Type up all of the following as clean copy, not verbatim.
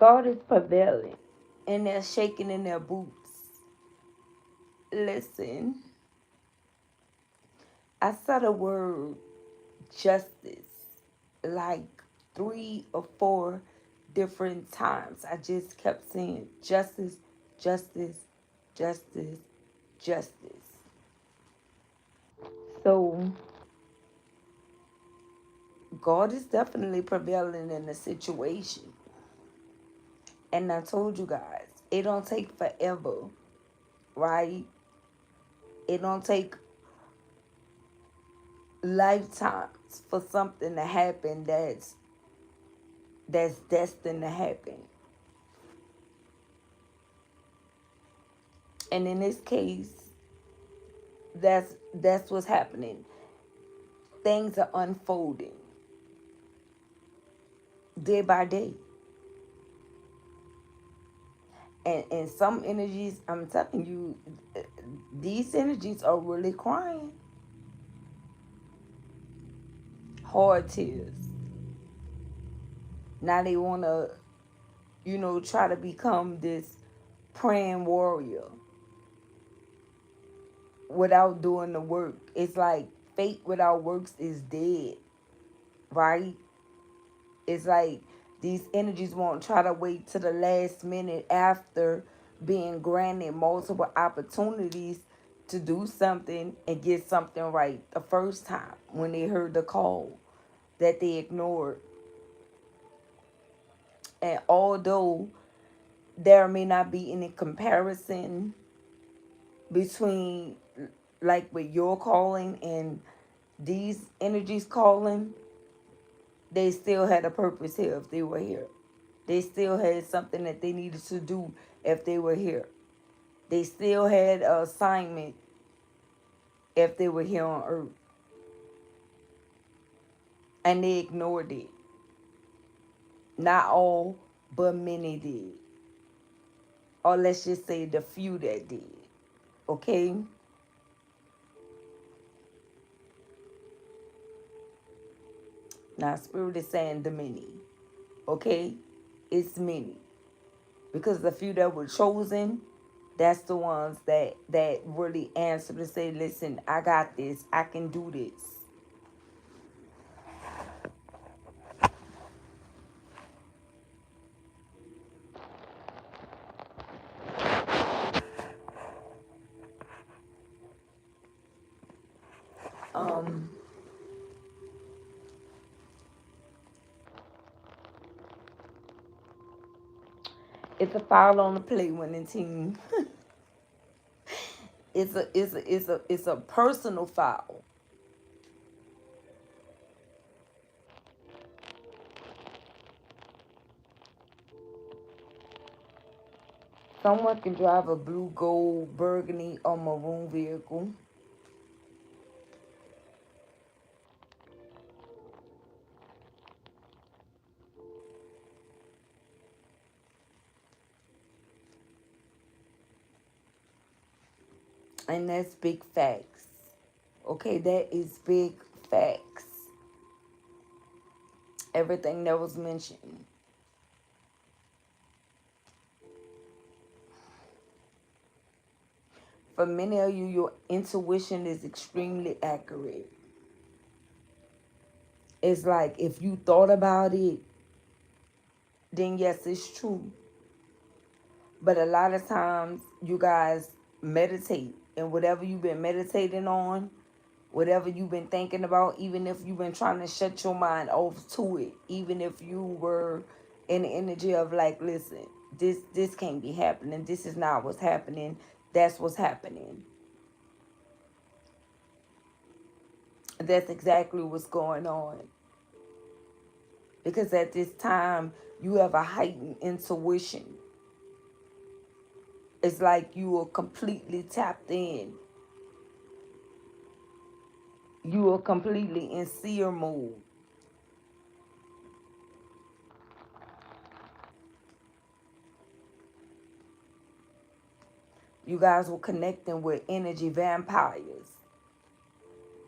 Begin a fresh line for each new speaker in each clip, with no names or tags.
God is prevailing, and they're shaking in their boots. Listen, I said the word justice like 3 or 4 different times. I just kept saying justice, justice, justice, justice. So God is definitely prevailing in the situation. And I told you guys, it don't take forever, right? It don't take lifetimes for something to happen that's destined to happen. And in this case, that's what's happening. Things are unfolding day by day. And some energies, I'm telling you, these energies are really crying. Hard tears. Now they want to, try to become this praying warrior without doing the work. It's like faith without works is dead, right? It's like these energies won't try to wait to the last minute after being granted multiple opportunities to do something and get something right the first time when they heard the call that they ignored. And although there may not be any comparison between like with your calling and these energies calling, they still had a purpose here if they were here. They still had something that they needed to do if they were here. They still had an assignment if they were here on earth. And they ignored it. Not all, but many did. Or let's just say the few that did. Okay? Now, Spirit is saying the many. Okay? It's many. Because the few that were chosen, that's the ones that really answer to say, listen, I got this. I can do this. Um, it's a foul on the play winning team. It's a personal foul. Someone can drive a blue, gold, burgundy, or maroon vehicle. And that's big facts. Okay, that is big facts. Everything that was mentioned. For many of you, your intuition is extremely accurate. It's like if you thought about it, then yes, it's true. But a lot of times, you guys meditate, and whatever you've been meditating on, whatever you've been thinking about, even if you've been trying to shut your mind off to it, even if you were in the energy of like, listen, this can't be happening. This is not what's happening. That's what's happening. That's exactly what's going on. Because at this time, you have a heightened intuition. It's like you are completely tapped in. You are completely in seer mode. You guys were connecting with energy vampires.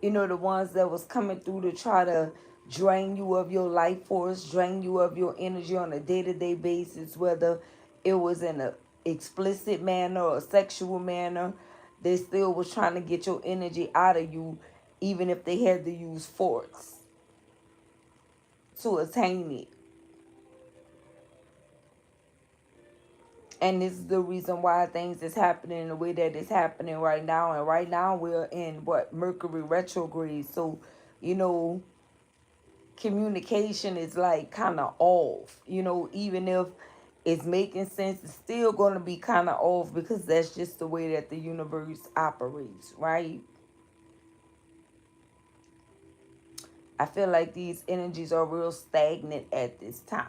The ones that was coming through to try to drain you of your life force, drain you of your energy on a day-to-day basis, whether it was in a explicit manner or a sexual manner. They still was trying to get your energy out of you, even if they had to use force to attain it. And this is the reason why things is happening the way that it's happening right now. And right now we're in what, Mercury retrograde. So, you know, communication is like kind of off. You know, even if it's making sense, it's still going to be kind of off, because that's just the way that the universe operates, right? I feel like these energies are real stagnant at this time.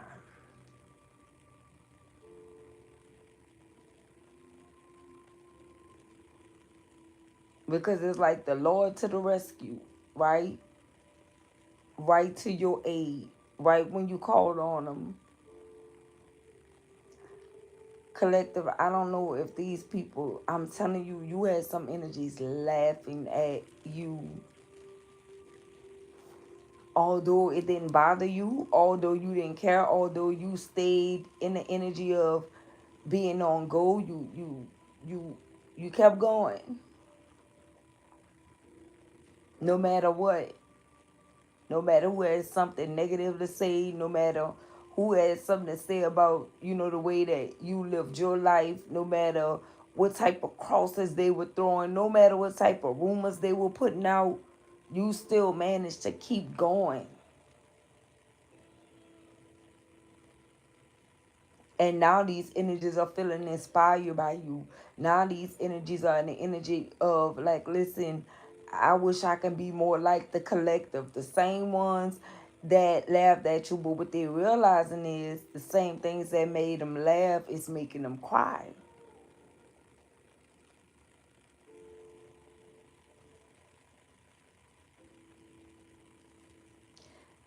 Because it's like the Lord to the rescue, right? Right to your aid, right when you called on them. Collective, I don't know if these people, I'm telling you, you had some energies laughing at you. Although it didn't bother you, although you didn't care, although you stayed in the energy of being on go, you you kept going. No matter what. No matter who has something negative to say, no matter who has something to say about, you know, the way that you lived your life, no matter what type of crosses they were throwing, no matter what type of rumors they were putting out, you still managed to keep going. And now these energies are feeling inspired by you. Now these energies are in the energy of like, listen, I wish I can be more like the collective. The same ones that laughed at you, but what they're realizing is the same things that made them laugh is making them cry.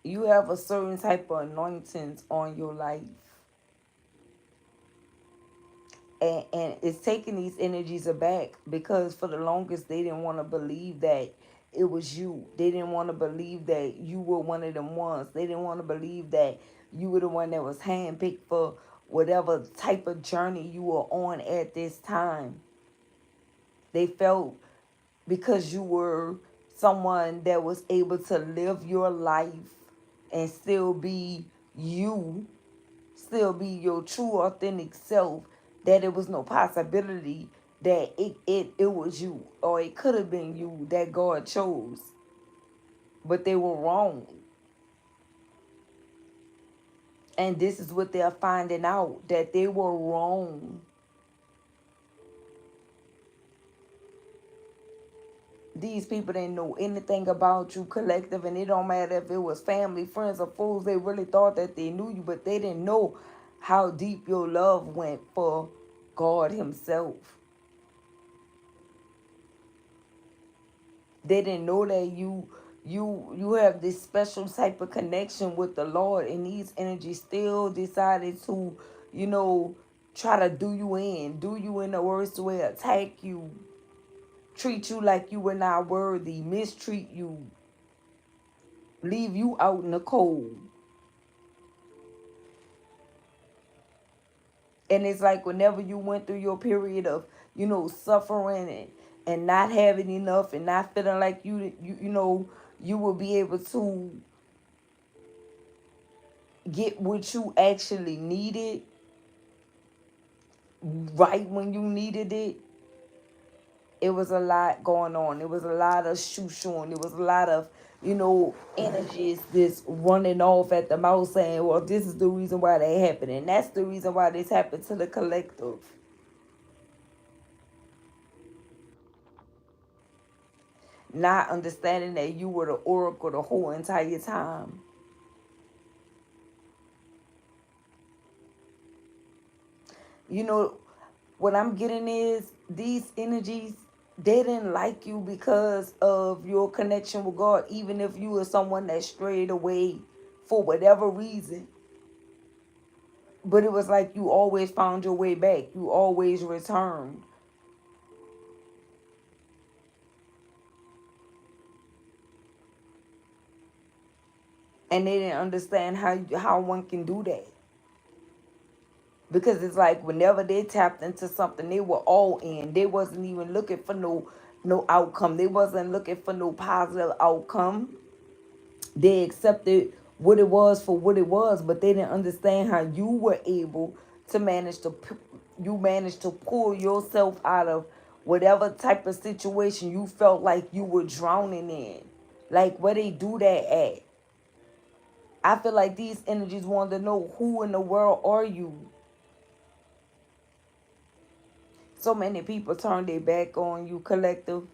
You have a certain type of anointings on your life. And it's taking these energies aback, because for the longest they didn't want to believe that it was you. They didn't want to believe that you were one of them ones. They didn't want to believe that you were the one that was handpicked for whatever type of journey you were on at this time. They felt because you were someone that was able to live your life and still be you, still be your true authentic self, that it was no possibility that it was you, or it could have been you that God chose. But they were wrong. And this is what they're finding out, that they were wrong. These people didn't know anything about you, collective, and it don't matter if it was family, friends, or fools. They really thought that they knew you, but they didn't know how deep your love went for God himself. They didn't know that you have this special type of connection with the Lord, and these energies still decided to, you know, try to do you in the worst way, attack you, treat you like you were not worthy, mistreat you, leave you out in the cold. And it's like whenever you went through your period of, you know, suffering and not having enough and not feeling like you know, you will be able to get what you actually needed right when you needed it. It was a lot going on. It was a lot of shoo-shooing. It was a lot of, you know, energies just running off at the mouth saying, well, this is the reason why they happened. And that's the reason why this happened to the collective. Not understanding that you were the oracle the whole entire time. You know, what I'm getting is these energies, they didn't like you because of your connection with God, even if you were someone that strayed away for whatever reason. But it was like you always found your way back. You always returned. And they didn't understand how one can do that. Because it's like whenever they tapped into something, they were all in. They wasn't even looking for no outcome. They wasn't looking for no positive outcome. They accepted what it was for what it was, but they didn't understand how you were able to manage to pull yourself out of whatever type of situation you felt like you were drowning in. Like where they do that at. I feel like these energies want to know, who in the world are you? So many people turned their back on you, collective.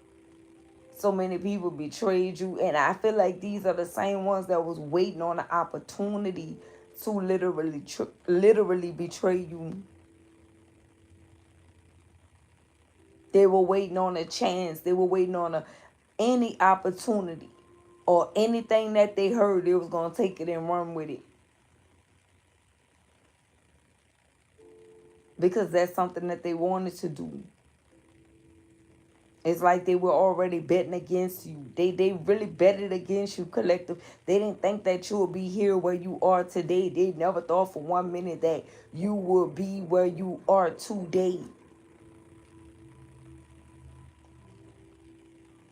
So many people betrayed you. And I feel like these are the same ones that was waiting on an opportunity to literally betray you. They were waiting on a chance. They were waiting on any opportunity or anything that they heard. They was going to take it and run with it. Because that's something that they wanted to do. It's like they were already betting against you. They really betted against you, collective. They didn't think that you would be here where you are today. They never thought for 1 minute that you would be where you are today.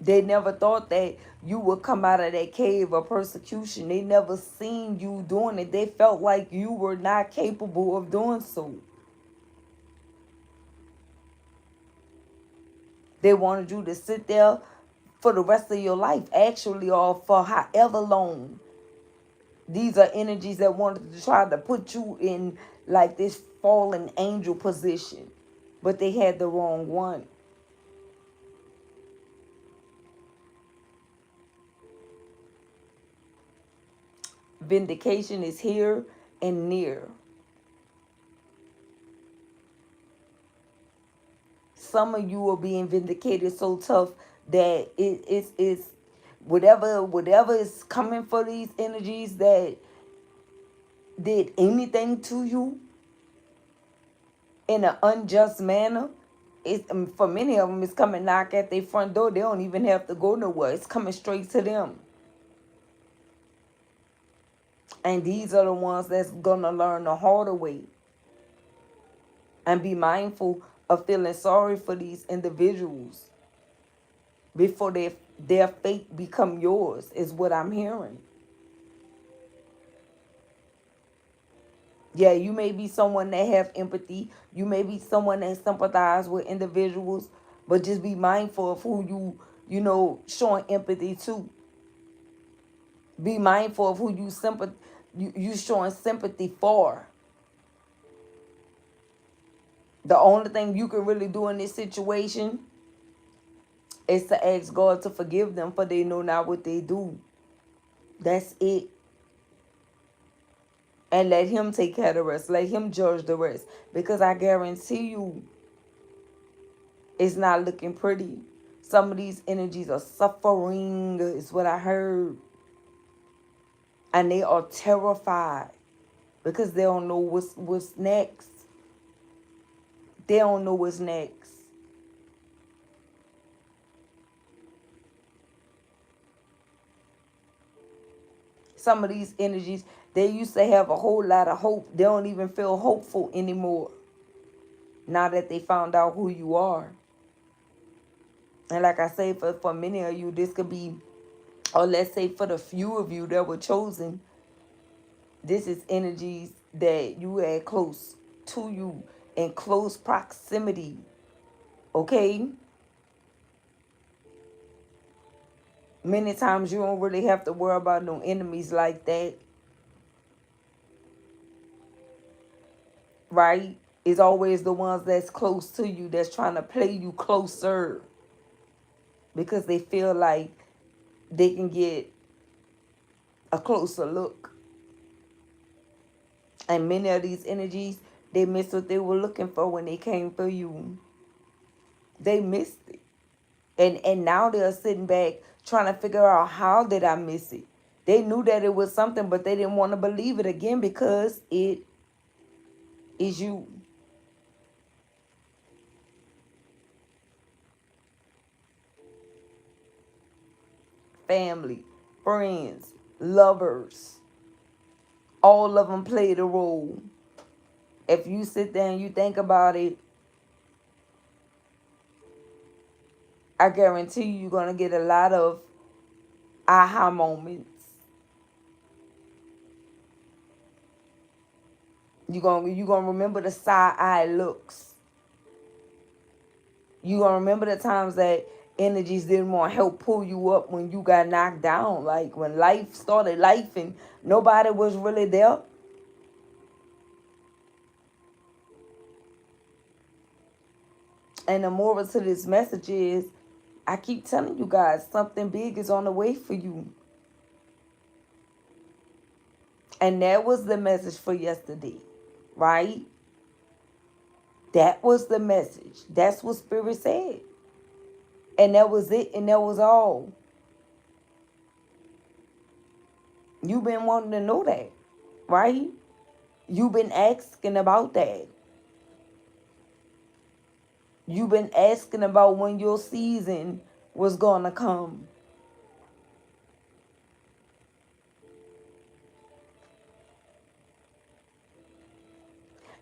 They never thought that you would come out of that cave of persecution. They never seen you doing it. They felt like you were not capable of doing so. They wanted you to sit there for the rest of your life, actually, or for however long. These are energies that wanted to try to put you in like this fallen angel position, but they had the wrong one. Vindication is here and near. Some of you are being vindicated so tough that it's whatever is coming for these energies that did anything to you in an unjust manner. It's, for many of them, it's coming knock at their front door. They don't even have to go nowhere. It's coming straight to them. And these are the ones that's going to learn the harder way. And be mindful of feeling sorry for these individuals before their fate become yours, is what I'm hearing. Yeah, you may be someone that have empathy. You may be someone that sympathize with individuals. But just be mindful of who showing empathy to. Be mindful of who you showing sympathy for. The only thing you can really do in this situation is to ask God to forgive them, for they know not what they do. That's it. And let him take care of the rest. Let him judge the rest. Because I guarantee you, it's not looking pretty. Some of these energies are suffering, is what I heard. And they are terrified because they don't know what's next. They don't know what's next. Some of these energies, they used to have a whole lot of hope. They don't even feel hopeful anymore now that they found out who you are. And like I say, for many of you, this could be, or let's say for the few of you that were chosen, this is energies that you had close to you, in close proximity. Okay? Many times you don't really have to worry about no enemies like that. Right? It's always the ones that's close to you that's trying to play you closer. Because they feel like they can get a closer look. And many of these energies, they missed what they were looking for when they came for you. They missed it. And now they're sitting back trying to figure out, how did I miss it? They knew that it was something, but they didn't want to believe it again because it is you. Family, friends, lovers. All of them played a role. If you sit there and you think about it, I guarantee you're going to get a lot of aha moments. You're gonna remember the side eye looks. You're gonna remember the times that energies didn't want to help pull you up when you got knocked down. Like when life started life and nobody was really there. And the moral to this message is I keep telling you guys something big is on the way for you. And that was the message for yesterday, right? That was the message. That's what Spirit said. And that was it, and that was all. You've been wanting to know that, right? You've been asking about that. You've been asking about when your season was going to come.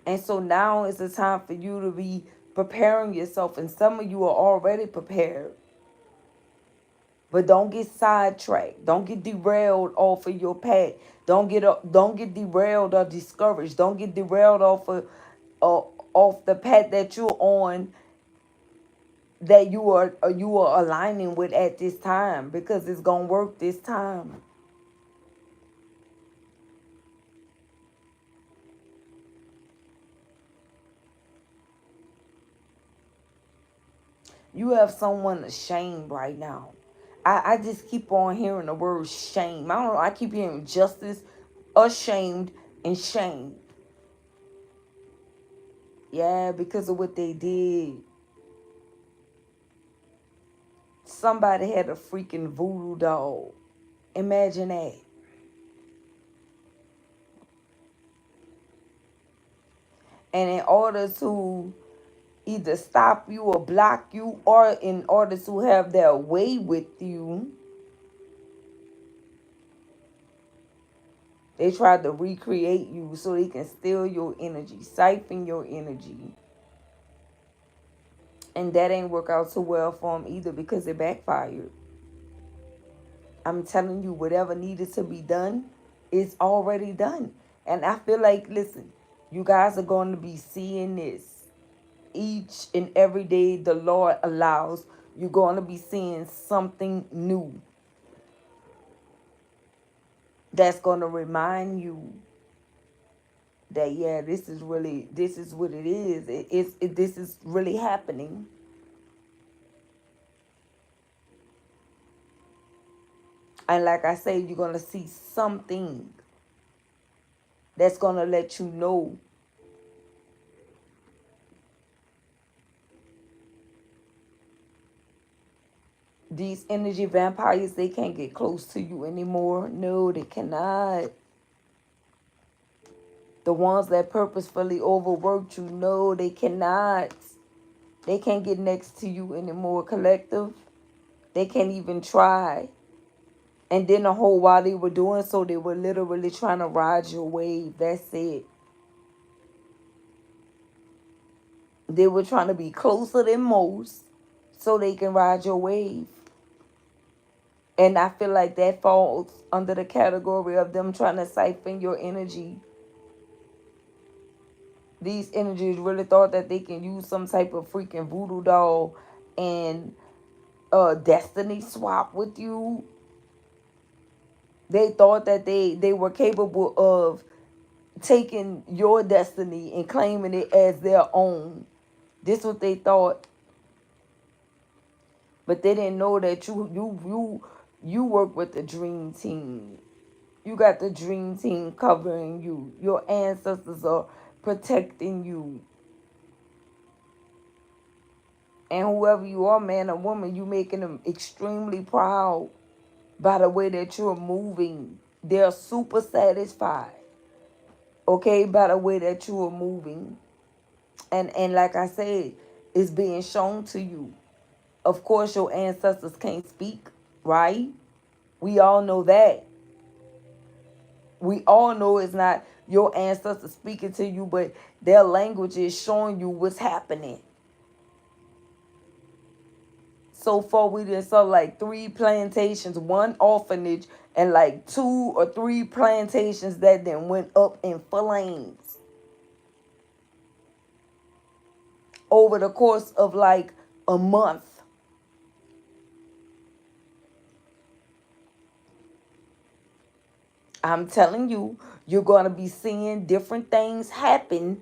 And so now is the time for you to be preparing yourself. And some of you are already prepared. But don't get sidetracked. Don't get derailed off of your path. Don't get derailed or discouraged. Don't get derailed off the path that you're on, that you are aligning with at this time, because it's gonna work this time. You have someone ashamed right now. I just keep on hearing the word shame. I don't know. I keep hearing justice, ashamed, and shame. Yeah, because of what they did. Somebody had a freaking voodoo doll. Imagine that. And in order to either stop you or block you, or in order to have their way with you, they tried to recreate you so they can steal your energy, siphon your energy. And that ain't work out so well for them either, because it backfired. I'm telling you, whatever needed to be done is already done. And I feel like, listen, you guys are going to be seeing this each and every day the Lord allows. You're going to be seeing something new that's going to remind you that, yeah, this is what it is. This is really happening. And like I say, you're going to see something that's going to let you know these energy vampires, they can't get close to you anymore. No, they cannot. The ones that purposefully overworked you, no, they cannot. They can't get next to you anymore, collective. They can't even try. And then the whole while they were doing so, they were literally trying to ride your wave. That's it. They were trying to be closer than most so they can ride your wave. And I feel like that falls under the category of them trying to siphon your energy. These energies really thought that they can use some type of freaking voodoo doll and destiny swap with you. They thought that they were capable of taking your destiny and claiming it as their own. This is what they thought. But they didn't know that you work with the dream team. You got the dream team covering you. Your ancestors are protecting you. And whoever you are, man or woman, you making them extremely proud by the way that you're moving. They're super satisfied, okay, by the way that you are moving. And like I said, it's being shown to you. Of course, your ancestors can't speak, right? We all know that. We all know it's not your ancestors speaking to you, but their language is showing you what's happening. So far, we done saw like 3 plantations, 1 orphanage, and like 2 or 3 plantations that then went up in flames over the course of like a month. I'm telling you, you're going to be seeing different things happen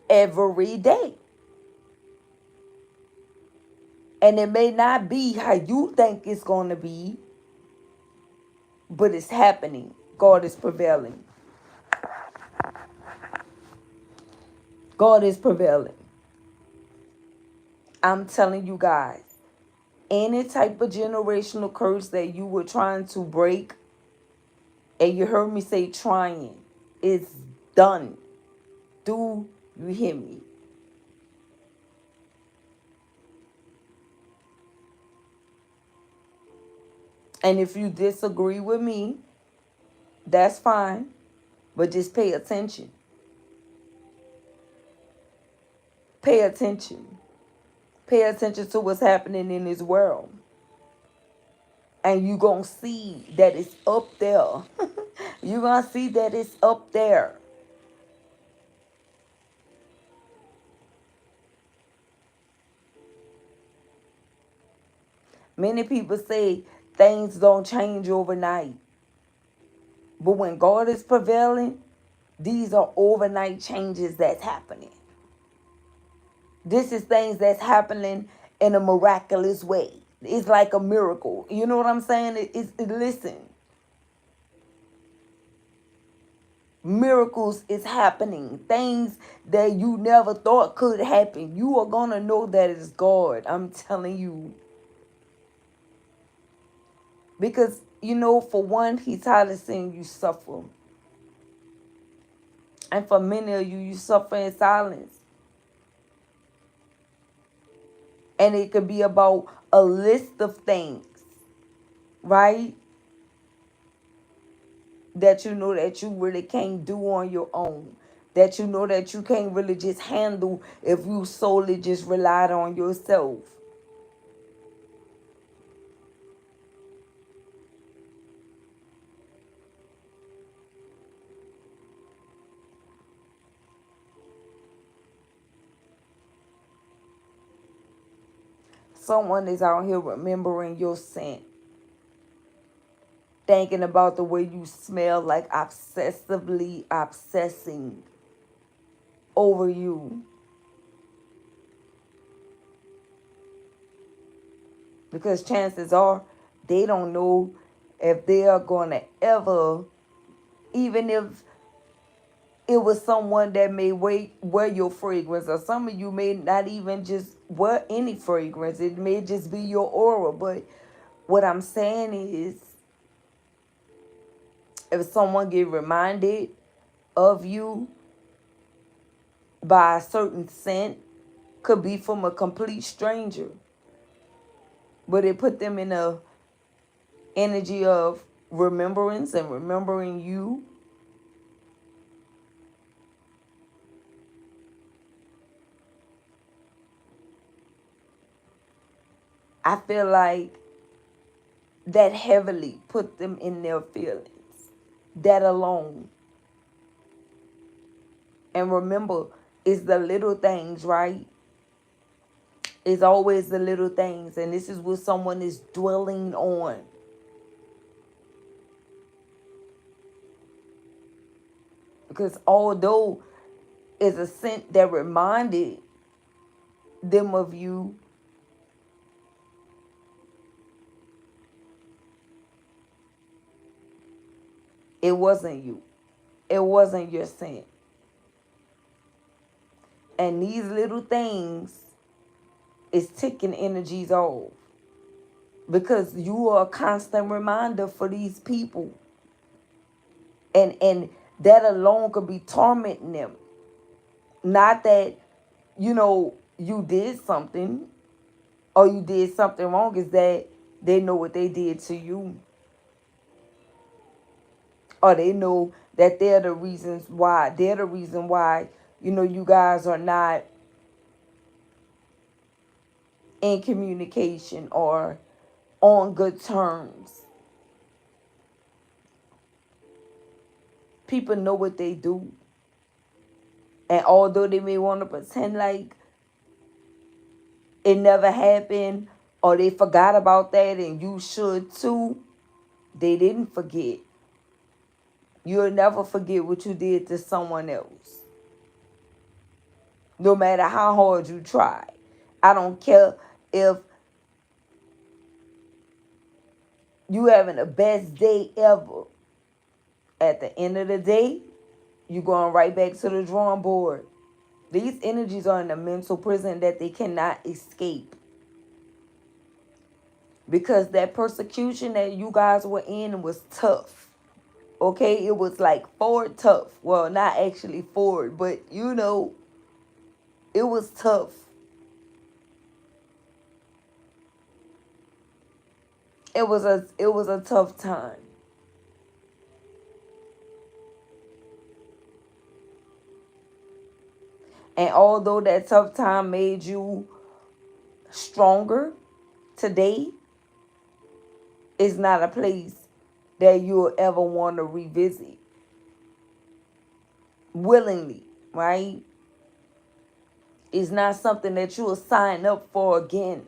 every day. And it may not be how you think it's going to be, but it's happening. God is prevailing. God is prevailing. I'm telling you guys, any type of generational curse that you were trying to break, and you heard me say trying, it's done. Do you hear me? And if you disagree with me, that's fine, but just pay attention. Pay attention. Pay attention to what's happening in this world. And you're going to see that it's up there. You're going to see that it's up there. Many people say things don't change overnight. But when God is prevailing, these are overnight changes that's happening. This is things that's happening in a miraculous way. It's like a miracle. You know what I'm saying? Listen. Miracles is happening. Things that you never thought could happen. You are going to know that it's God. I'm telling you. Because, for one, he's tired of seeing you suffer. And for many of you, you suffer in silence. And it could be about a list of things, right? That you know that you really can't do on your own. That you know that you can't really just handle if you solely just relied on yourself. Someone is out here remembering your scent. Thinking about the way you smell, like obsessively obsessing over you. Because chances are they don't know if they are going to ever, even if it was someone that may wear your fragrance, or some of you may not even just wear any fragrance. It may just be your aura. But what I'm saying is, if someone get reminded of you by a certain scent, could be from a complete stranger, but it put them in a energy of remembrance and remembering you. I feel like that heavily put them in their feelings. That alone. And remember, it's the little things, right? It's always the little things. And this is what someone is dwelling on. Because although it's a scent that reminded them of you, it wasn't you. It wasn't your scent. And these little things is ticking energies off. Because you are a constant reminder for these people. And that alone could be tormenting them. Not that, you did something or you did something wrong. Is that they know what they did to you. Or they know that they're the reasons why. They're the reason why, you guys are not in communication or on good terms. People know what they do. And although they may want to pretend like it never happened or they forgot about that and you should too, they didn't forget. You'll never forget what you did to someone else. No matter how hard you try. I don't care if you having the best day ever. At the end of the day, you're going right back to the drawing board. These energies are in a mental prison that they cannot escape. Because that persecution that you guys were in was tough. Okay, it was like forward tough. Well, not actually forward, but it was tough. It was a tough time. And although that tough time made you stronger today, it's not a place that you'll ever want to revisit willingly, right? It's not something that you'll sign up for again.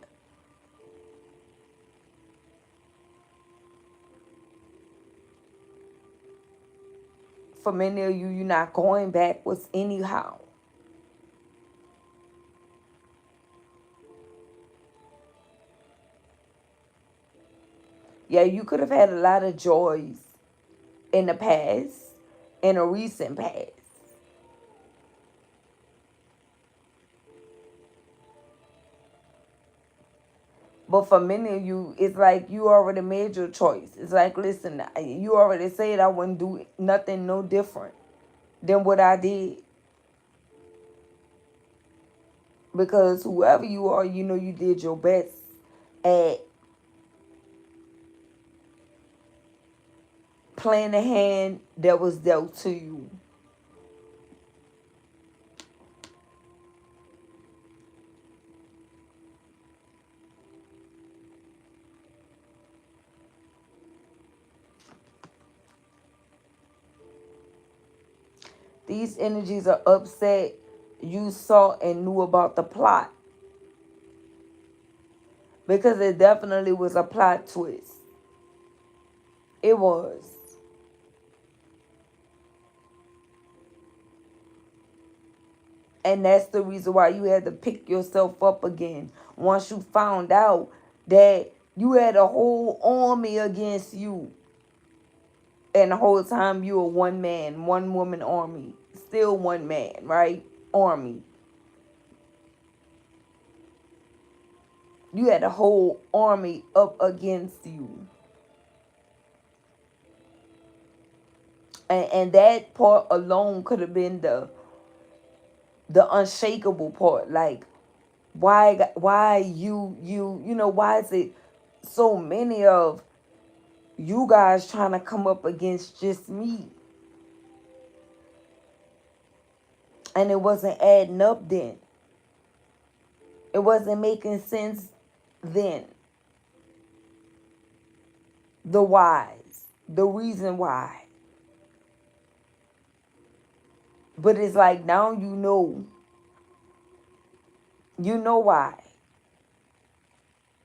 For many of you, you're not going backwards anyhow. Yeah, you could have had a lot of joys in the past, in a recent past. But for many of you, it's like you already made your choice. It's like, listen, you already said I wouldn't do nothing no different than what I did. Because whoever you are, you did your best at playing the hand that was dealt to you. These energies are upset you saw and knew about the plot. Because it definitely was a plot twist. It was. And that's the reason why you had to pick yourself up again. Once you found out that you had a whole army against you. And the whole time you were one man, one woman army. Still one man, right? Army. You had a whole army up against you. And that part alone could have been the unshakable part. Like, why why is it so many of you guys trying to come up against just me? And it wasn't adding up then. It wasn't making sense then. The whys, the reason why. But it's like now you know why.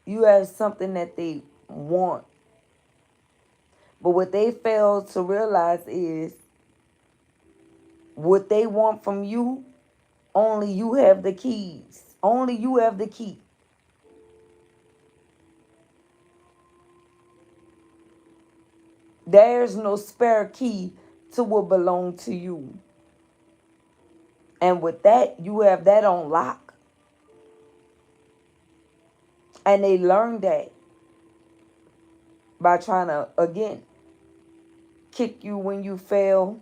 You have something that they want. But what they fail to realize is what they want from you, only you have the keys. Only you have the key. There's no spare key to what belongs to you. And with that, you have that on lock. And they learned that by trying to, again, kick you when you fail.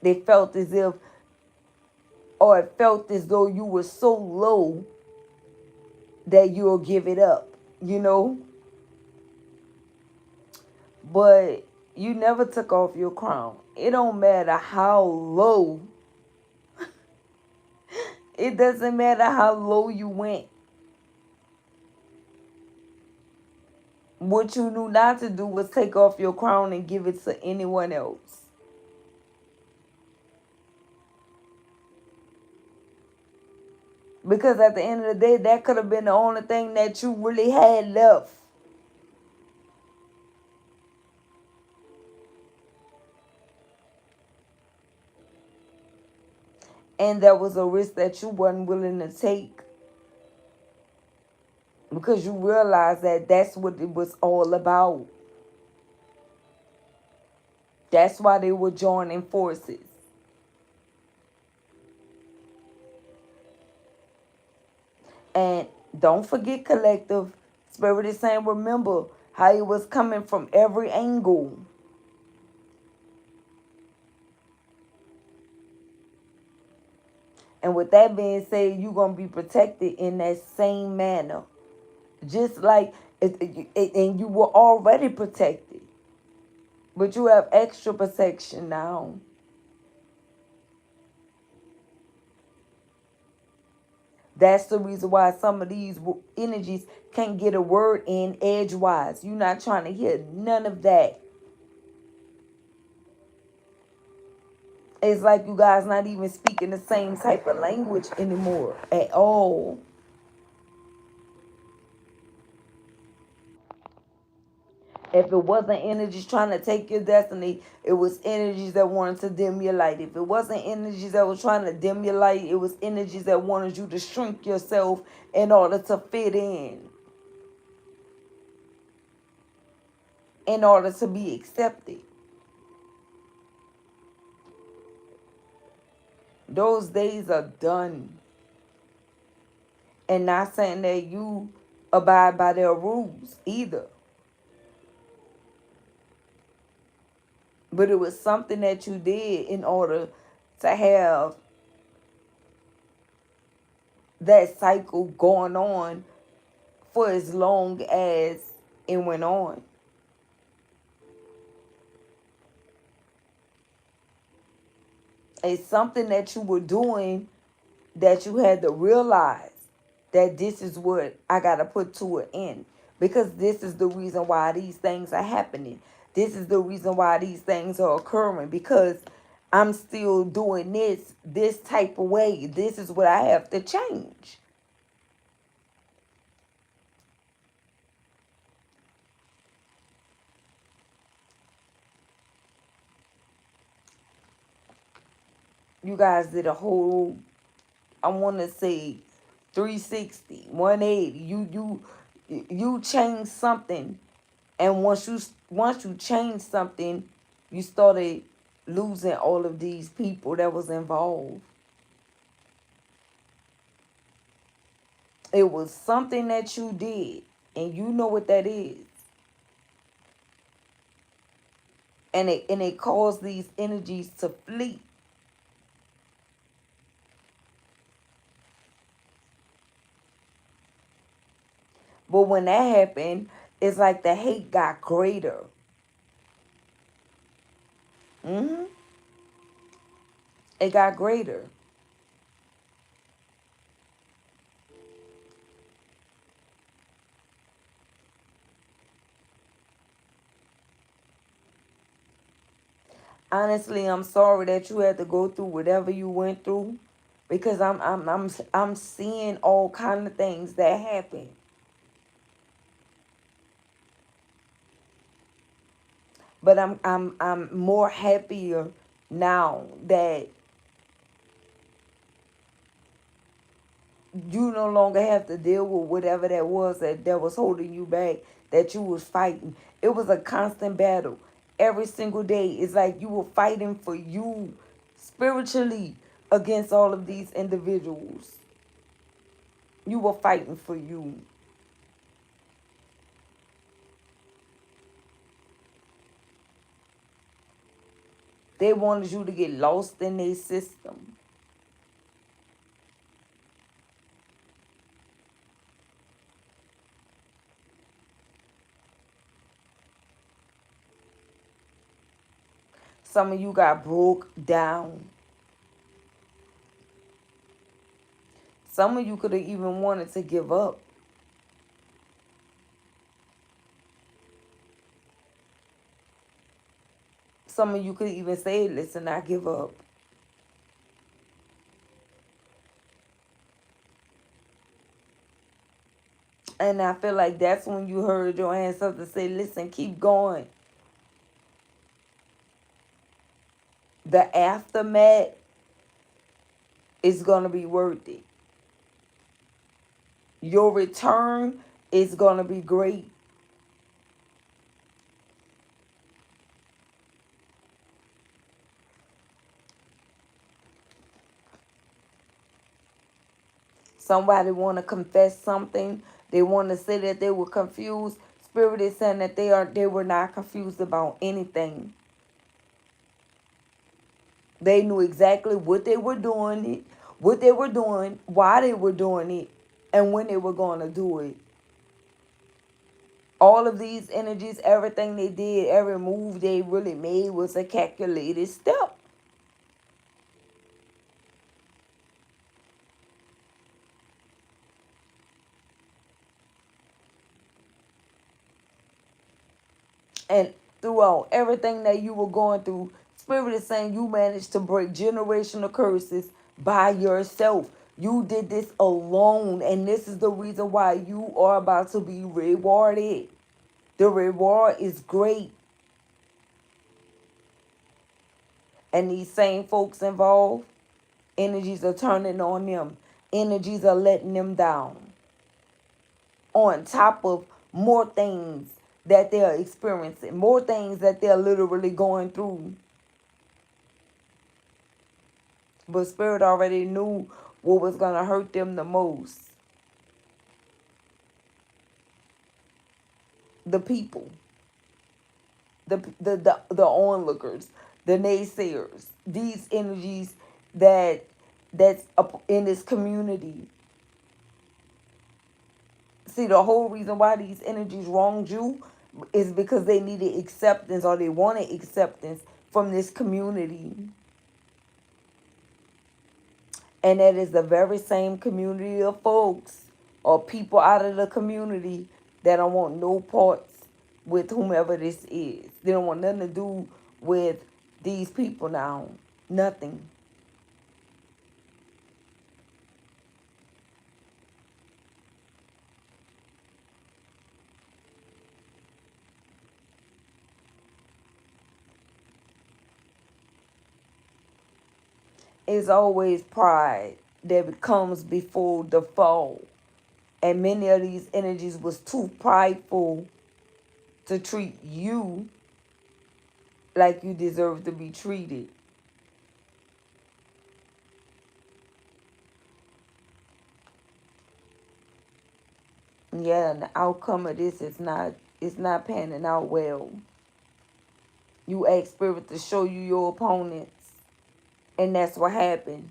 They felt as if, or it felt as though you were so low that you'll give it up, But You never took off your crown. It don't matter how low. It doesn't matter how low you went. What you knew not to do was take off your crown and give it to anyone else. Because at the end of the day, that could have been the only thing that you really had left. And that was a risk that you wasn't willing to take. Because you realized that that's what it was all about. That's why they were joining forces. And don't forget, collective, Spirit is saying, remember how it was coming from every angle. And with that being said, you're going to be protected in that same manner. Just like, and you were already protected. But you have extra protection now. That's the reason why some of these energies can't get a word in edgewise. You're not trying to hear none of that. It's like you guys not even speaking the same type of language anymore at all. If it wasn't energies trying to take your destiny, it was energies that wanted to dim your light. If it wasn't energies that was trying to dim your light, it was energies that wanted you to shrink yourself in order to fit in order to be accepted. Those days are done. And not saying that you abide by their rules either. But it was something that you did in order to have that cycle going on for as long as it went on. It's something that you were doing that you had to realize that this is what I got to put to an end. Because this is the reason why these things are happening. This is the reason why these things are occurring. Because I'm still doing this type of way. This is what I have to change. You guys did a whole, I want to say 360, 180. You changed something, and once you changed something, you started losing all of these people that was involved. It was something that you did, and you know what that is. And it caused these energies to flee. But when that happened, it's like the hate got greater. hmm It got greater. Honestly, I'm sorry that you had to go through whatever you went through, because I'm seeing all kind of things that happen. But I'm more happier now that you no longer have to deal with whatever that was that was holding you back, that you was fighting. It was a constant battle. Every single day. It's like you were fighting for you spiritually against all of these individuals. You were fighting for you. They wanted you to get lost in their system. Some of you got broke down. Some of you could have even wanted to give up. Some of you could even say, listen, I give up. And I feel like that's when you heard your ancestors say, listen, keep going. The aftermath is going to be worth it. Your return is going to be great. Somebody want to confess something. They want to say that they were confused. Spirit is saying that they were not confused about anything. They knew exactly what they were doing, why they were doing it, and when they were going to do it. All of these energies, everything they did, every move they really made was a calculated step. And throughout everything that you were going through, Spirit is saying you managed to break generational curses by yourself. You did this alone, and this is the reason why you are about to be rewarded. The reward is great. And these same folks involved, energies are turning on them. Energies are letting them down. On top of more things that they're experiencing, more things that they're literally going through. But Spirit already knew what was going to hurt them the most. The people, the onlookers, the naysayers, these energies that's up in this community. See, the whole reason why these energies wronged you is because they needed acceptance, or they wanted acceptance from this community. And that is the very same community of folks or people out of the community that don't want no parts with whomever this is. They don't want nothing to do with these people now. Nothing. It's always pride that comes before the fall. And many of these energies was too prideful to treat you like you deserve to be treated. Yeah, and the outcome of this is not panning out well. You ask Spirit to show you your opponents, and that's what happened.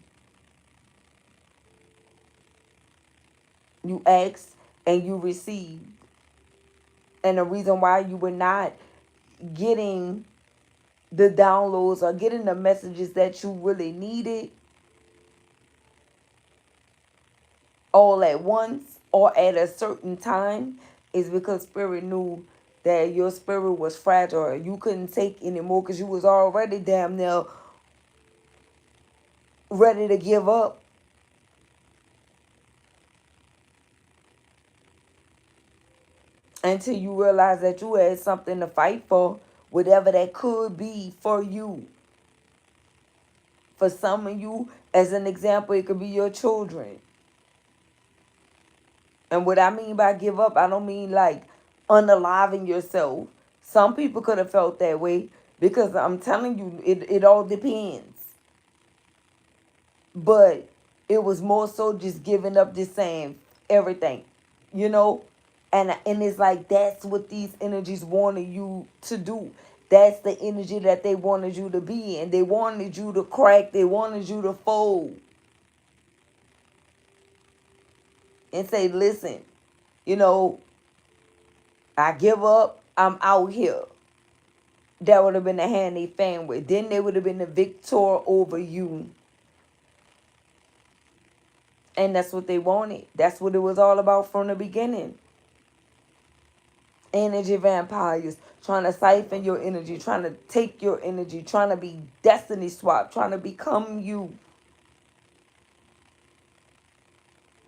You asked and you received. And the reason why you were not getting the downloads or getting the messages that you really needed all at once or at a certain time is because Spirit knew that your spirit was fragile. You couldn't take anymore because you was already damn near ready to give up. Until you realize that you had something to fight for, whatever that could be for you. For some of you, as an example, it could be your children. And what I mean by give up, I don't mean like unaliving yourself. Some people could have felt that way because I'm telling you, it all depends. But it was more so just giving up, just saying everything, you know? And it's like that's what these energies wanted you to do. That's the energy that they wanted you to be in. They wanted you to crack. They wanted you to fold. And say, listen, you know, I give up. I'm out here. that would have been the hand they fan with. Then they would have been the victor over you. And that's what they wanted. That's what it was all about from the beginning. Energy vampires trying to siphon your energy, trying to take your energy, trying to be destiny swap, trying to become you.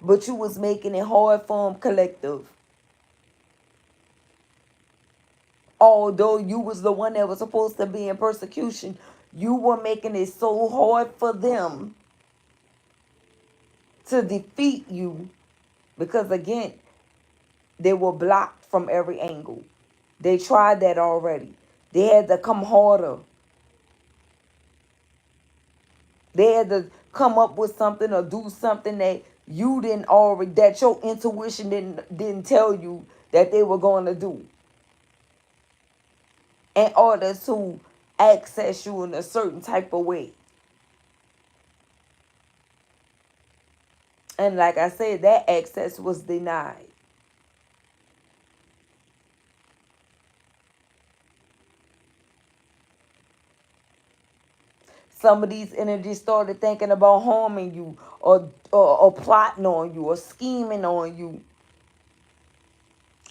But you was making it hard for them, collective. Although you was the one that was supposed to be in persecution, you were making it so hard for them to defeat you because, again, they were blocked from every angle. They tried that already. They had to come harder. They had to come up with something or do something that you didn't already, that your intuition didn't tell you that they were going to do, in order to access you in a certain type of way. And like I said, that access was denied. Some of these energies started thinking about harming you or plotting on you or scheming on you.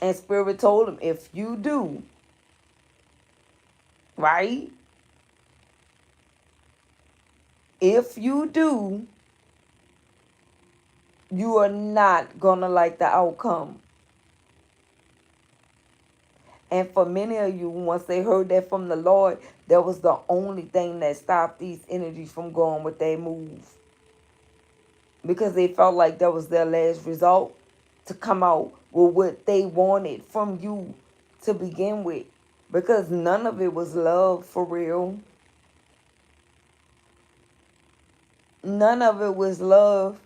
And Spirit told them, if you do, right? If you do, you are not going to like the outcome. And for many of you, once they heard that from the Lord, that was the only thing that stopped these energies from going with their move. Because they felt like that was their last result, to come out with what they wanted from you to begin with. Because none of it was love for real. None of it was love.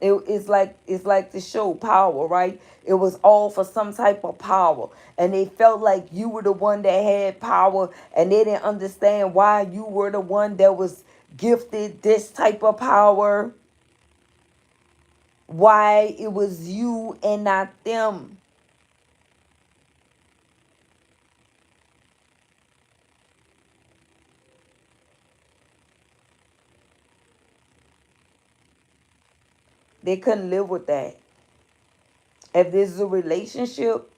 It's like the show Power, right? It was all for some type of power. And they felt like you were the one that had power, and they didn't understand why you were the one that was gifted this type of power. Why it was you and not them. They couldn't live with that. If this is a relationship,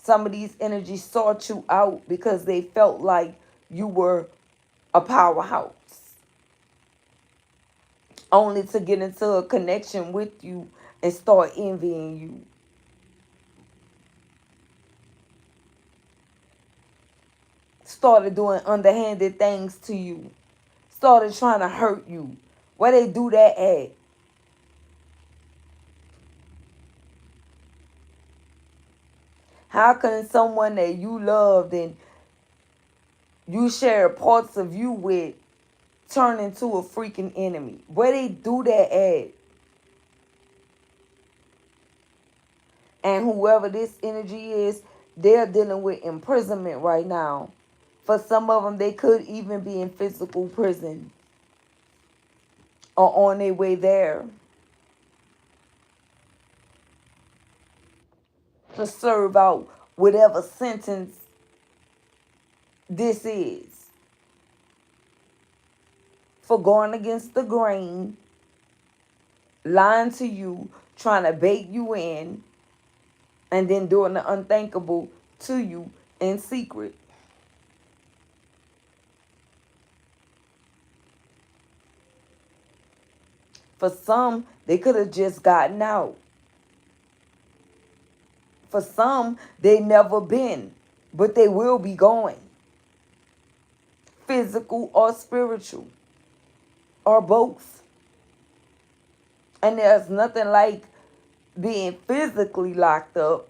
some of these energies sought you out because they felt like you were a powerhouse, only to get into a connection with you and start envying you. Started doing underhanded things to you. Started trying to hurt you. Where they do that at? How can someone that you loved and you share parts of you with turn into a freaking enemy? Where they do that at? And whoever this energy is, they're dealing with imprisonment right now. For some of them, they could even be in physical prison or on their way there to serve out whatever sentence this is. For going against the grain, lying to you, trying to bait you in, and then doing the unthinkable to you in secret. For some, they could have just gotten out. For some, they never been, but they will be going. Physical or spiritual, or both. And there's nothing like being physically locked up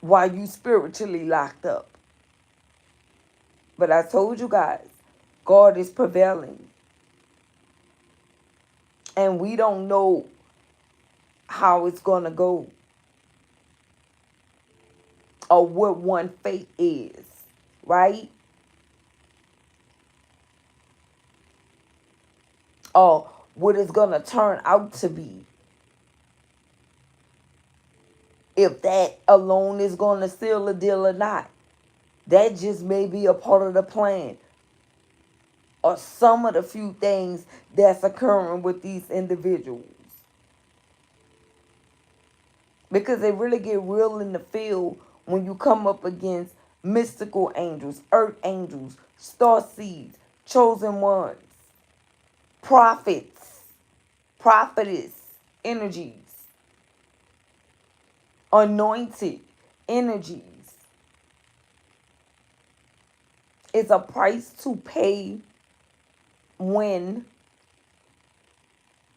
while you spiritually locked up. But I told you guys, God is prevailing. And we don't know how it's going to go or what one fate is, right? Or what it's going to turn out to be. if that alone is going to seal a deal or not. That just may be a part of the plan, or some of the few things that's occurring with these individuals. Because they really get real in the field when you come up against mystical angels, earth angels, star seeds, chosen ones, prophets, prophetess energies, anointed energies. It's a price to pay when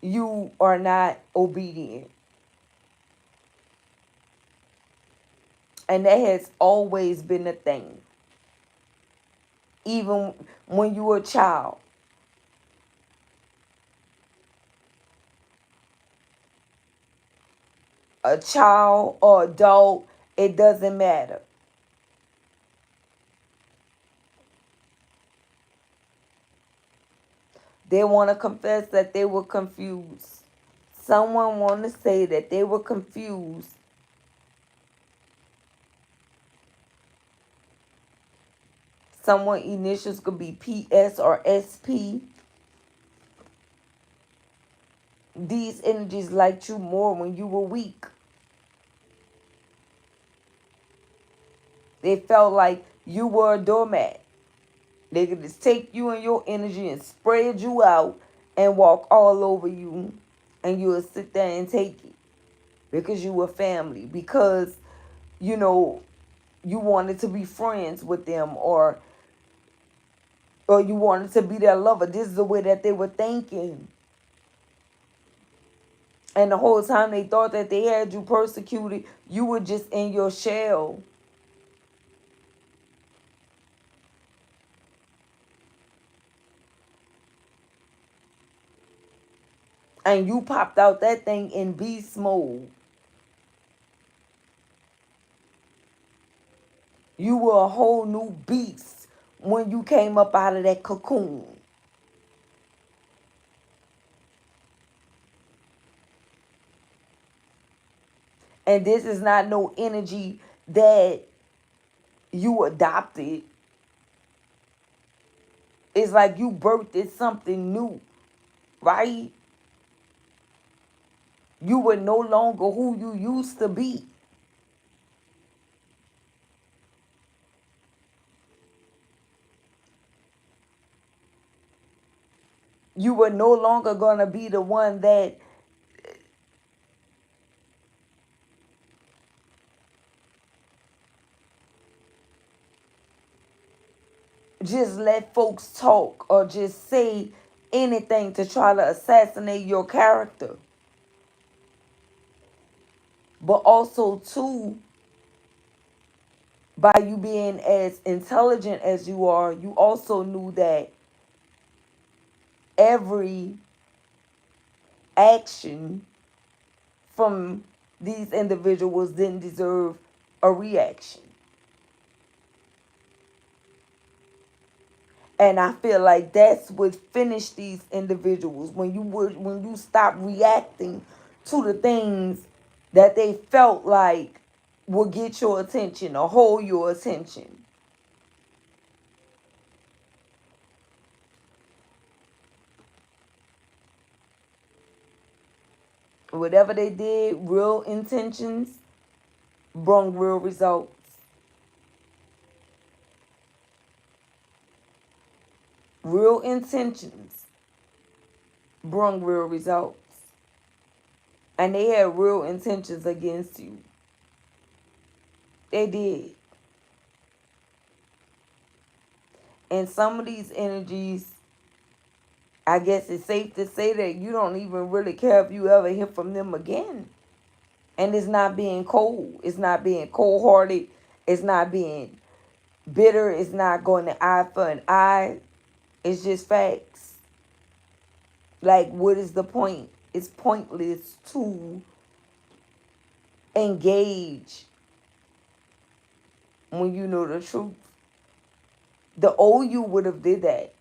you are not obedient. And that has always been a thing. Even when you were a child. A child or adult, it doesn't matter. They want to confess that they were confused. Someone want to say that they were confused. Someone initials could be PS or SP. These energies liked you more when you were weak. They felt like you were a doormat. They could just take you and your energy and spread you out and walk all over you. And you would sit there and take it. Because you were family. Because, you know, you wanted to be friends with them. Or you wanted to be their lover. This is the way that they were thinking. And the whole time they thought that they had you persecuted, you were just in your shell. And you popped out that thing in beast mode. You were a whole new beast when you came up out of that cocoon. And this is not no energy that you adopted. It's like you birthed something new, right? You were no longer who you used to be. You were no longer going to be the one that just let folks talk or just say anything to try to assassinate your character. But also, too, by you being as intelligent as you are, you also knew that every action from these individuals didn't deserve a reaction. And I feel like that's what finished these individuals when you stop reacting to the things that they felt like will get your attention or hold your attention. Whatever they did, real intentions brought real results. Real intentions brought real results. And they had real intentions against you. They did. And some of these energies, I guess it's safe to say that you don't even really care if you ever hear from them again. And it's not being cold. It's not being cold-hearted. It's not being bitter. It's not going to eye for an eye. It's just facts. Like, what is the point? It's pointless to engage when you know the truth. The old you would have did that.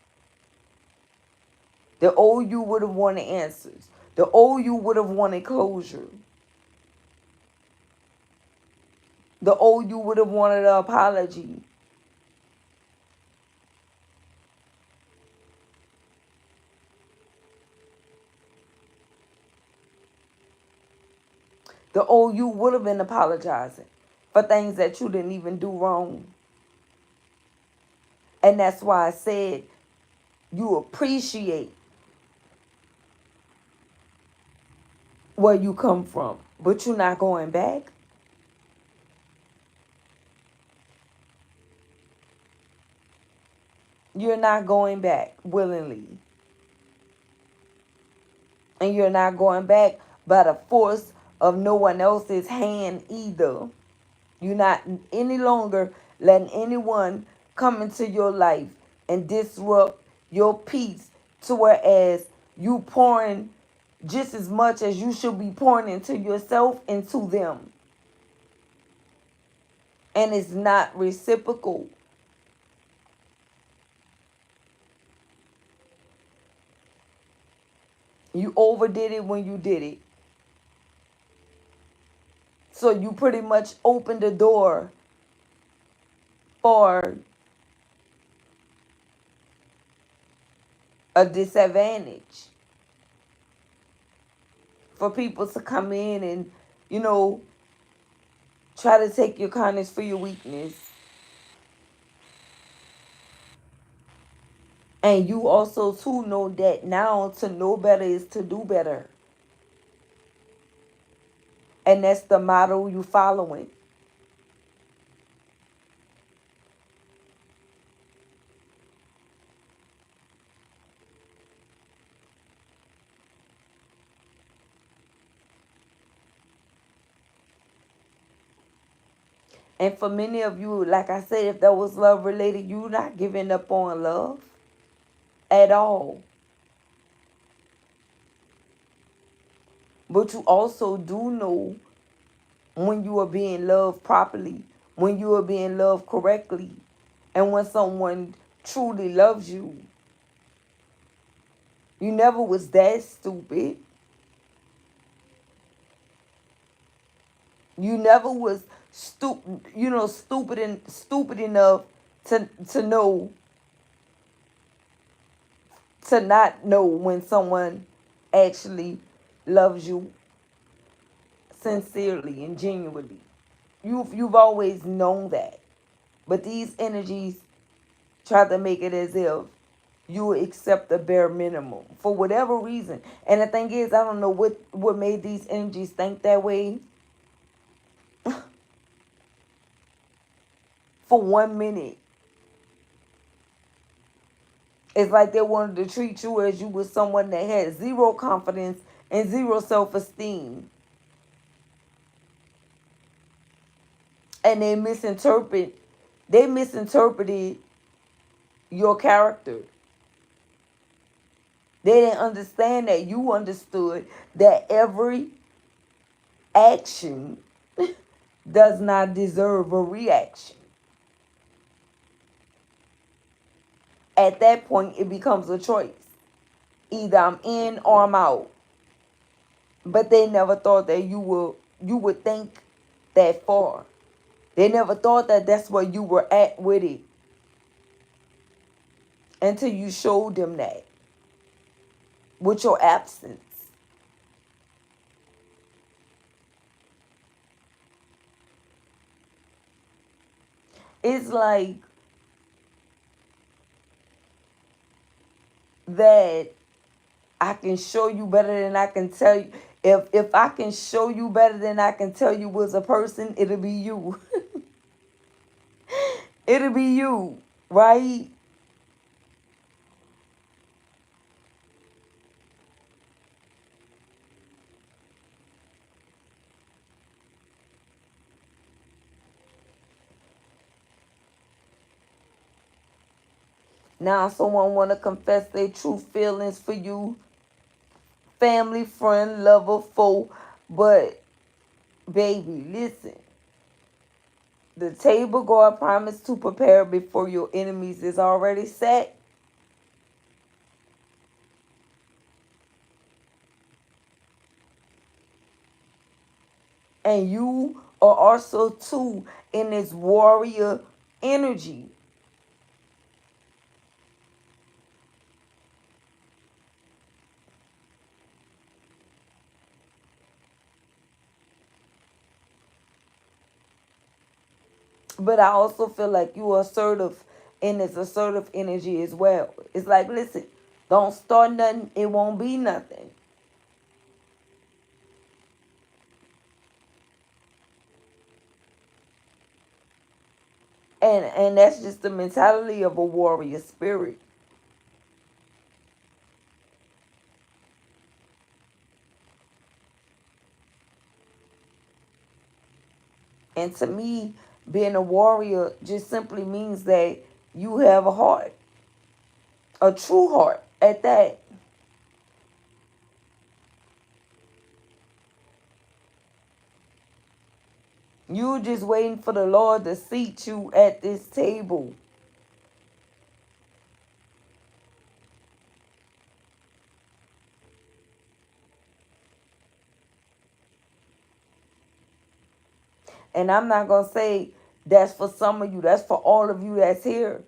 The old you would have wanted answers. The old you would have wanted closure. The old you would have wanted an apology. The old you would have been apologizing for things that you didn't even do wrong. And that's why I said you appreciate where you come from, but you're not going back. You're not going back willingly. And you're not going back by the force of no one else's hand either. You're not any longer letting anyone come into your life and disrupt your peace to whereas you pouring just as much as you should be pouring into yourself into them. And it's not reciprocal. You overdid it when you did it. So you pretty much opened the door for a disadvantage. For people to come in and, you know, try to take your kindness for your weakness. And you also too know that now to know better is to do better. And that's the motto you following. And for many of you, like I said, if that was love related, you're not giving up on love at all. But you also do know when you are being loved properly, when you are being loved correctly, and when someone truly loves you. You never was that stupid. You never was stupid enough to know to not know when someone actually loves you sincerely and genuinely. You've always known that. But these energies try to make it as if you accept the bare minimum for whatever reason. And the thing is, I don't know what made these energies think that way. For 1 minute, it's like they wanted to treat you as you were someone that had zero confidence and zero self-esteem. And they misinterpreted your character. They didn't understand that you understood that every action does not deserve a reaction. At that point, it becomes a choice. Either I'm in or I'm out. But they never thought that you would think that far. They never thought that that's where you were at with it until you showed them that with your absence. It's like that I can show you better than I can tell you. If I can show you better than I can tell you was a person, it'll be you. It'll be you, right? Now someone want to confess their true feelings for you, family, friend, lover, foe. But baby, listen. The table God promised to prepare before your enemies is already set. And you are also too in this warrior energy. But I also feel like you are assertive in this assertive energy as well. It's like, listen, don't start nothing, it won't be nothing. And that's just the mentality of a warrior spirit. And to me, being a warrior just simply means that you have a heart, a true heart at that. You just waiting for the Lord to seat you at this table. And I'm not going to say that's for some of you. That's for all of you that's here.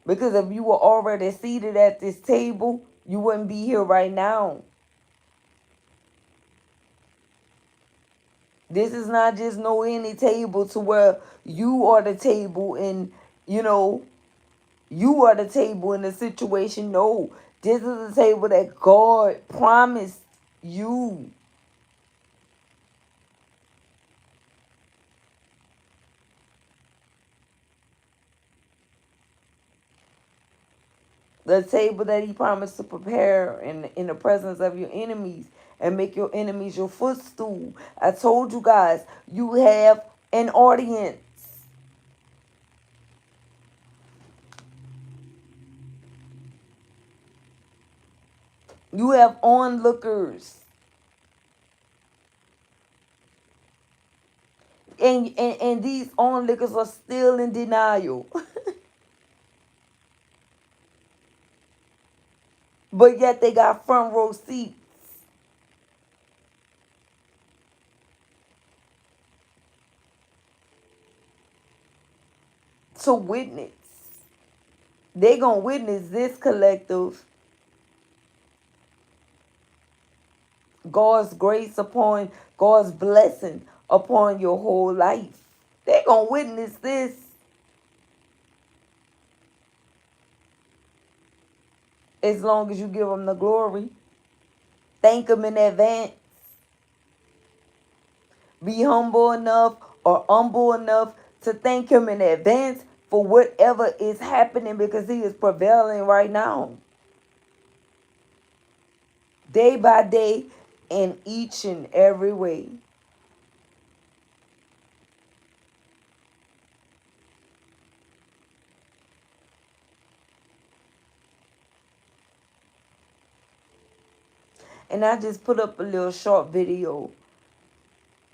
Because if you were already seated at this table, you wouldn't be here right now. This is not just no any table to where you are the table and, you know, you are the table in the situation. No, this is the table that God promised you. The table that he promised to prepare in the presence of your enemies and make your enemies your footstool. I told you guys, you have an audience. You have onlookers. And these onlookers are still in denial. But yet they got front row seats to witness. They gonna witness this collective, God's grace upon, God's blessing upon your whole life. They gonna witness this. As long as you give them the glory. Thank them in advance. Be humble enough or humble enough to thank him in advance for whatever is happening, because he is prevailing right now. Day by day, in each and every way. And I just put up a little short video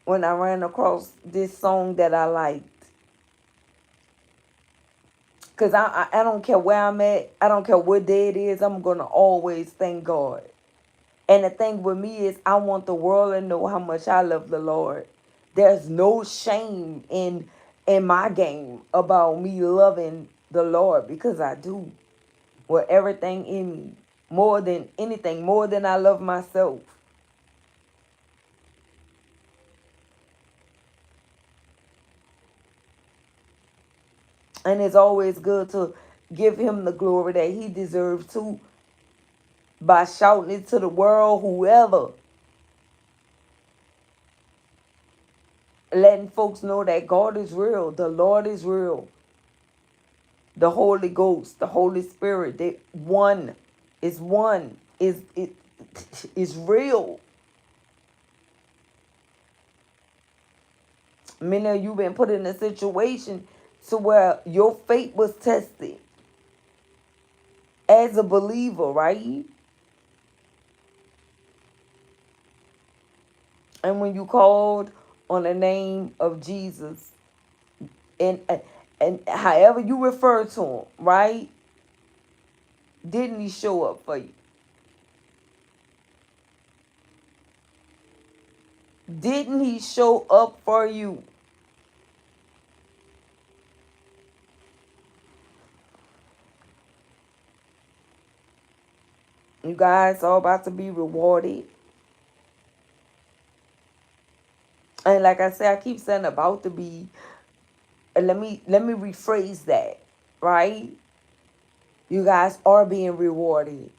when I ran across this song that I liked. Because I don't care where I'm at. I don't care what day it is. I'm going to always thank God. And the thing with me is I want the world to know how much I love the Lord. There's no shame in my game about me loving the Lord, because I do. With everything in me. More than anything. More than I love myself. And it's always good to give him the glory that he deserves too, by shouting it to the world, whoever. Letting folks know that God is real. The Lord is real. The Holy Ghost, the Holy Spirit, they one. Is one. Is real. Many of you been put in a situation to where your faith was tested as a believer, right? And when you called on the name of Jesus, and and however you refer to him, right? Didn't he show up for you? Didn't he show up for you? You guys are about to be rewarded. And like I said, I keep saying about to be. And let me rephrase that, right? You guys are being rewarded.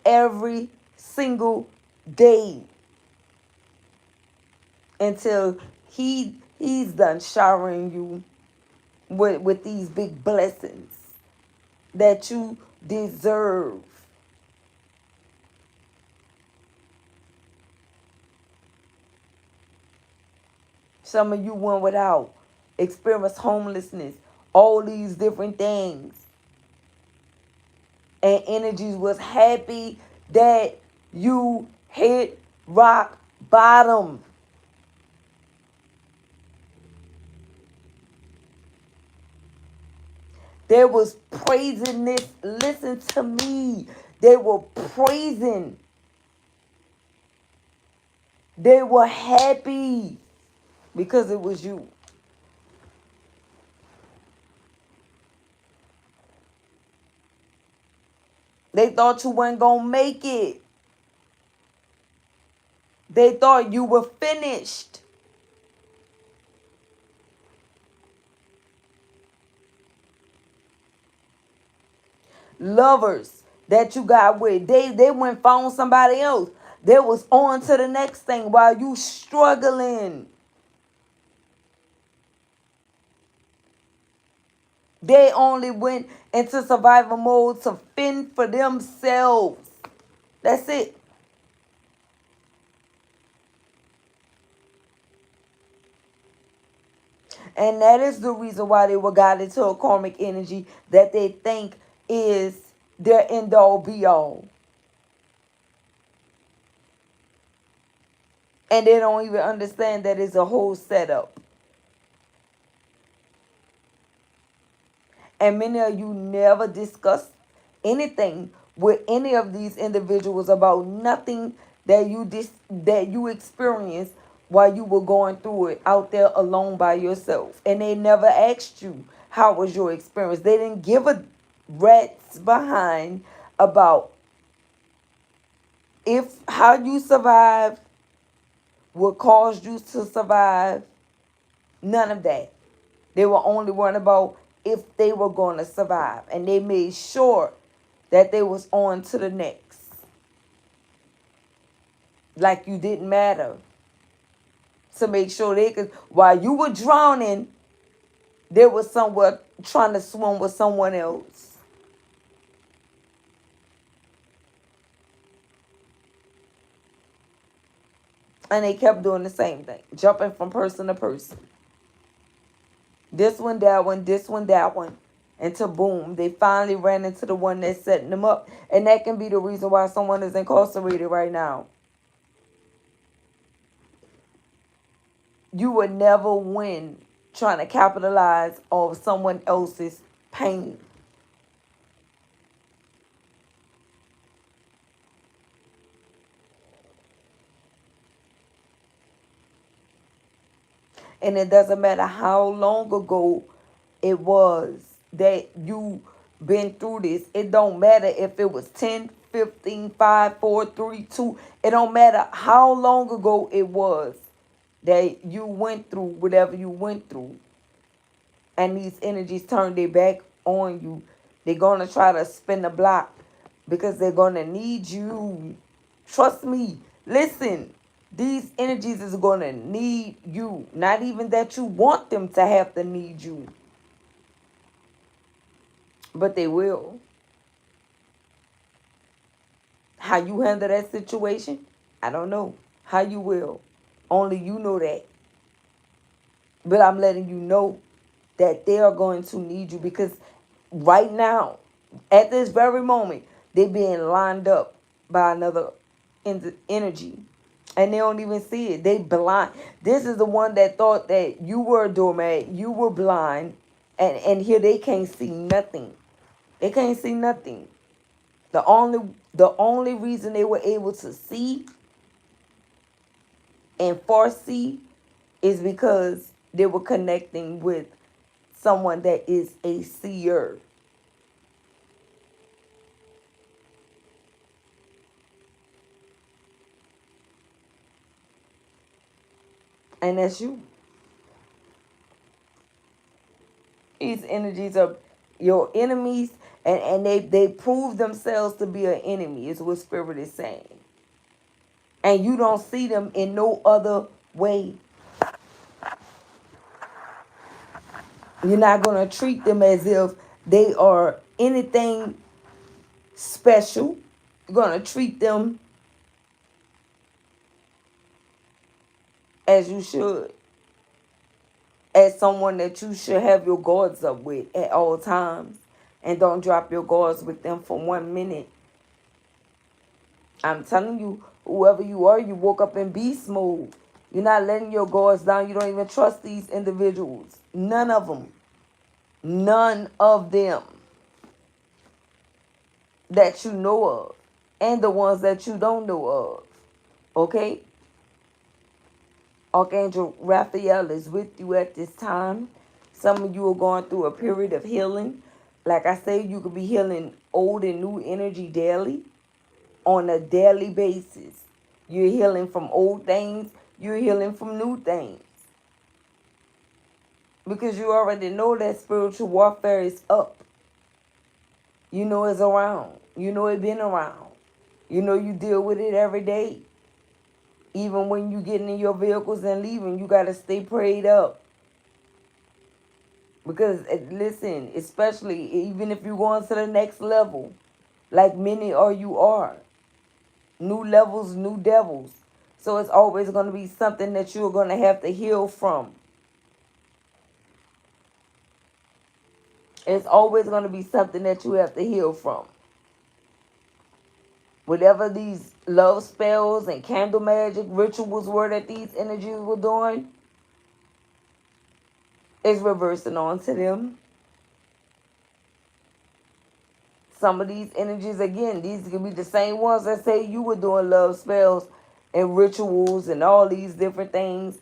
Every single day until he's done showering you with these big blessings that you deserve. Some of you went without, experienced homelessness, all these different things. And energies was happy that you hit rock bottom. They was praising this. Listen to me. They were praising. They were happy because it was you. They thought you weren't going to make it. They thought you were finished. Lovers that you got with, they went and found somebody else. They was on to the next thing while you struggling. They only went into survival mode to fend for themselves. That's it. And that is the reason why they were guided to a karmic energy that they think is their end all be all. And they don't even understand that it's a whole setup. And many of you never discussed anything with any of these individuals about nothing that you experienced while you were going through it out there alone by yourself. And they never asked you how was your experience. They didn't give a rat's behind about if how you survived, what caused you to survive. None of that. They were only worried about if they were going to survive. And they made sure that they was on to the next. Like you didn't matter. To make sure they could, while you were drowning, they was somewhere trying to swim with someone else. And they kept doing the same thing. Jumping from person to person. This one, that one, this one, that one. Until boom, they finally ran into the one that's setting them up. And that can be the reason why someone is incarcerated right now. You would never win trying to capitalize on someone else's pain. And it doesn't matter how long ago it was that you been through this. It don't matter if it was 10, 15, 5, 4, 3, 2. It don't matter how long ago it was that you went through whatever you went through. And these energies turn their back on you. They're going to try to spin the block because they're going to need you. Trust me. Listen. These energies is going to need you. Not even that you want them to have to need you. But they will. How you handle that situation, I don't know. How you will. Only you know that. But I'm letting you know that they are going to need you because right now, at this very moment, they're being lined up by another energy. And they don't even see it. They blind. This is the one that thought that you were a doormat. You were blind. And here they can't see nothing. They can't see nothing. The only reason they were able to see and foresee is because they were connecting with someone that is a seer. And that's you. These energies are your enemies, and they prove themselves to be an enemy, is what Spirit is saying. And you don't see them in no other way. You're not going to treat them as if they are anything special. You're going to treat them as you should, as someone that you should have your guards up with at all times. And don't drop your guards with them for 1 minute. I'm telling you, whoever you are, you woke up in beast mode. You're not letting your guards down. You don't even trust these individuals. None of them. None of them that you know of. And the ones that you don't know of. Okay? Archangel Raphael is with you at this time. Some of you are going through a period of healing. Like I say, you could be healing old and new energy daily, on a daily basis. You're healing from old things. You're healing from new things. Because you already know that spiritual warfare is up. You know it's around. You know it's been around. You know you deal with it every day. Even when you getting in your vehicles and leaving, you got to stay prayed up. Because, listen, especially even if you're going to the next level, like many of you are, new levels, new devils. So it's always going to be something that you're going to have to heal from. It's always going to be something that you have to heal from. Whatever these love spells and candle magic rituals were that these energies were doing, is reversing on to them. Some of these energies, again, these could be the same ones that say you were doing love spells and rituals and all these different things,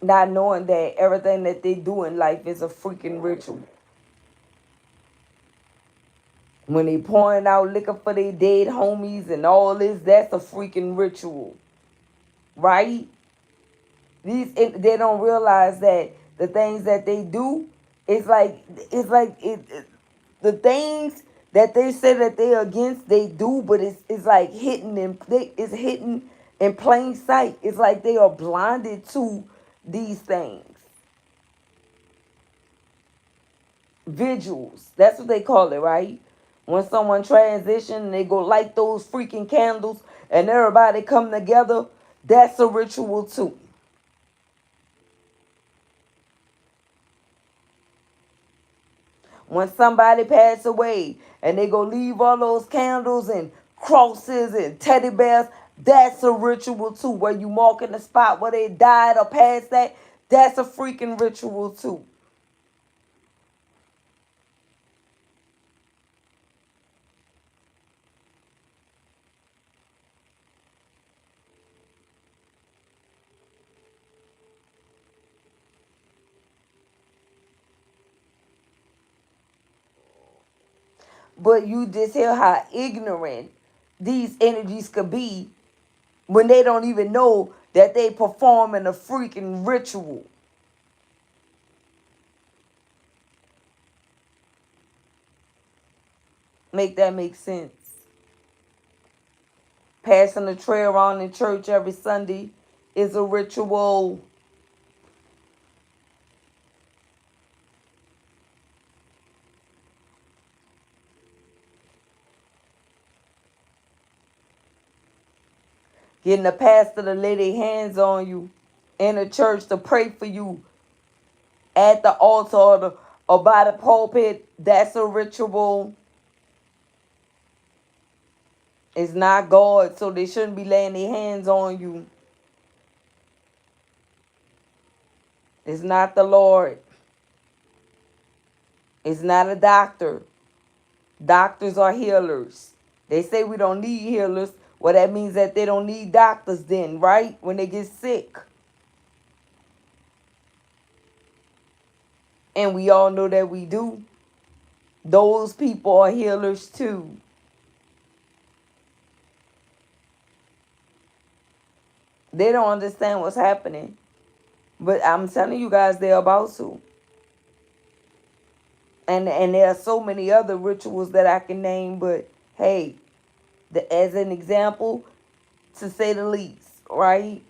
not knowing that everything that they do in life is a freaking ritual. When they pouring out liquor for their dead homies and all this, that's a freaking ritual. Right? They don't realize that the things that they do, the things that they say that they're against, they do, but it's like it's hidden in plain sight. It's like they are blinded to these things. Vigils, that's what they call it, right? When someone transition, they go light those freaking candles and everybody come together. That's a ritual too. When somebody pass away and they go leave all those candles and crosses and teddy bears, that's a ritual too. Where you mark in the spot where they died or passed that, that's a freaking ritual too. But you just hear how ignorant these energies could be when they don't even know that they performing a freaking ritual. Make that make sense? Passing the tray around in church every Sunday is a ritual. Getting the pastor to lay their hands on you in the church to pray for you at the altar or by the pulpit, that's a ritual. It's not God, so they shouldn't be laying their hands on you. It's not the Lord. It's not a doctor. Doctors are healers. They say we don't need healers. Well, that means that they don't need doctors then, right? When they get sick. And we all know that we do. Those people are healers too. They don't understand what's happening. But I'm telling you guys, they're about to. And there are so many other rituals that I can name, but hey, as an example, to say the least, right?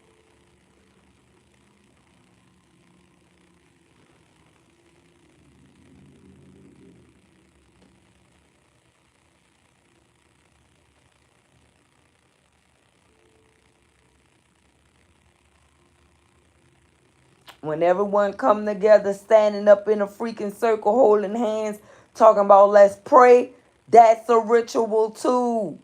When everyone come together, standing up in a freaking circle, holding hands, talking about let's pray, that's a ritual too.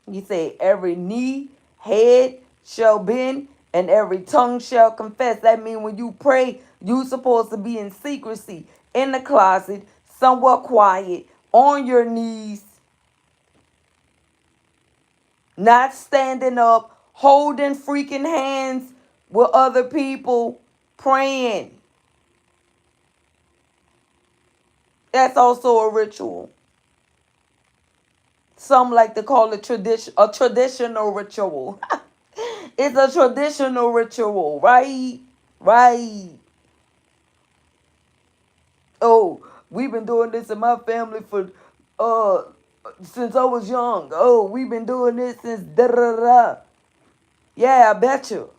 You say every knee, head shall bend, and every tongue shall confess. That means when you pray, you supposed to be in secrecy, in the closet, somewhat quiet, on your knees, not standing up, holding freaking hands with other people, praying. That's also a ritual. Some like to call it a traditional ritual. It's a traditional ritual, right? Right. Oh, we've been doing this in my family for uh since I was young. Oh, we've been doing this since da da da. Yeah, I bet you.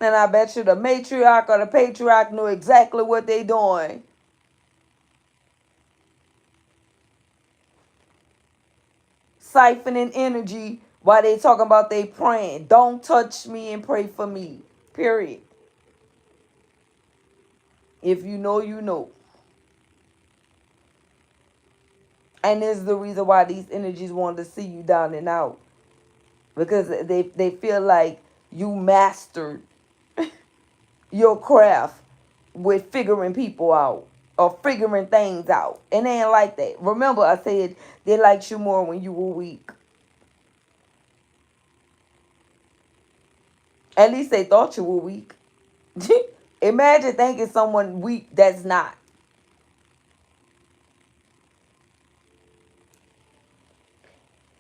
And I bet you the matriarch or the patriarch knew exactly what they doing. Siphoning energy while they talking about they praying. Don't touch me and pray for me. Period. If you know, you know. And this is the reason why these energies want to see you down and out. Because they feel like you mastered your craft with figuring people out or figuring things out. And they ain't like that. Remember, I said they liked you more when you were weak. At least they thought you were weak. Imagine thinking someone weak that's not.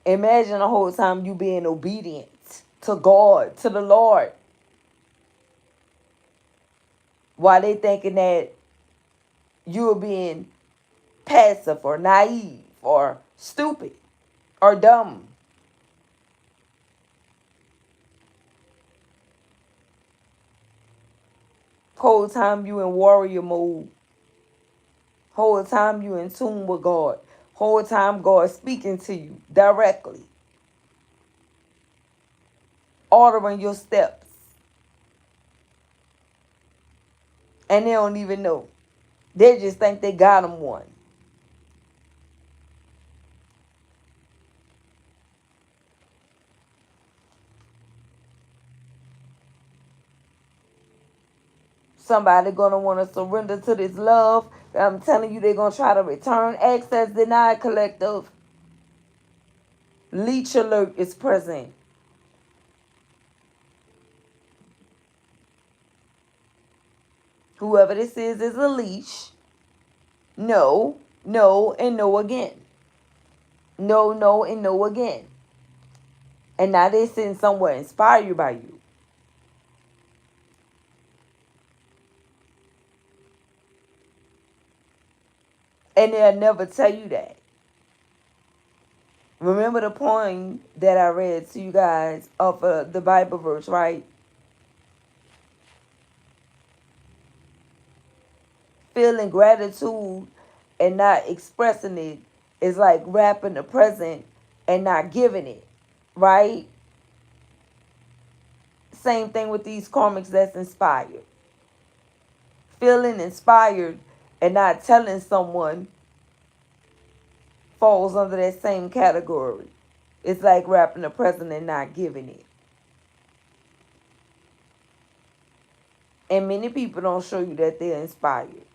Imagine the whole time you being obedient to God, to the Lord, while they thinking that you're being passive or naive or stupid or dumb. Whole time you in warrior mode. Whole time you in tune with God. Whole time God speaking to you directly. Ordering your steps. And they don't even know. They just think they got them one. Somebody gonna want to surrender to this love. I'm telling you, they're gonna try to return. Access denied, collective. Leech alert is present. Whoever this is a leash. No, no, and no again. No, no, and no again. And now they sitting somewhere inspired by you. And they'll never tell you that. Remember the poem that I read to you guys of the Bible verse, right? Feeling gratitude and not expressing it is like wrapping the present and not giving it, right? Same thing with these karmics that's inspired. Feeling inspired and not telling someone falls under that same category. It's like wrapping a present and not giving it. And many people don't show you that they're inspired.